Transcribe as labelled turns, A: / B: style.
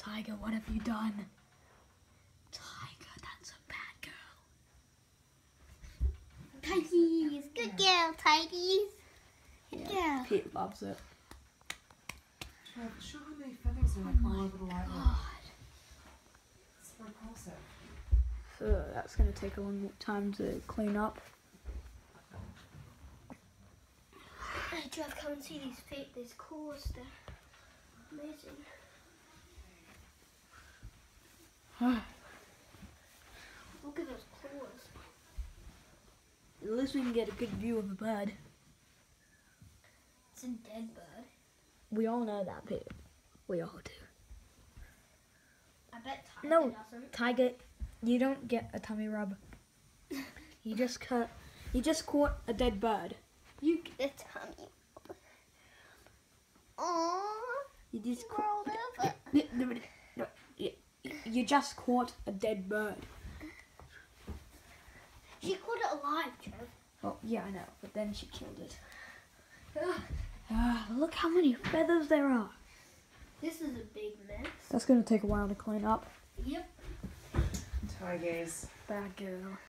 A: Tiger, what have you done? Tiger, that's a bad girl.
B: Tighties, good girl, Tighties. Good girl.
A: Pete loves it.
C: Show how many feathers are like all over the light. It's repulsive.
A: So that's going to take a long time to clean up.
B: Hey, Jeff, come and see these claws. They're amazing. Look at those claws.
A: At least we can get a good view of the bird.
B: It's a dead bird.
A: We all know that, Pete. We all do.
B: I bet Tiger
A: No,
B: doesn't.
A: Tiger, you don't get a tummy rub. You just caught a dead bird.
B: You get a tummy. Aww.
A: You just
B: Rolled over.
A: You just caught a dead bird.
B: She caught it alive, Jeff.
A: Oh, yeah, I know, but then she killed it. Look how many feathers there are.
B: This is a big mess.
A: That's going to take a while to clean up.
B: Yep.
C: Tigers.
A: Bad girl.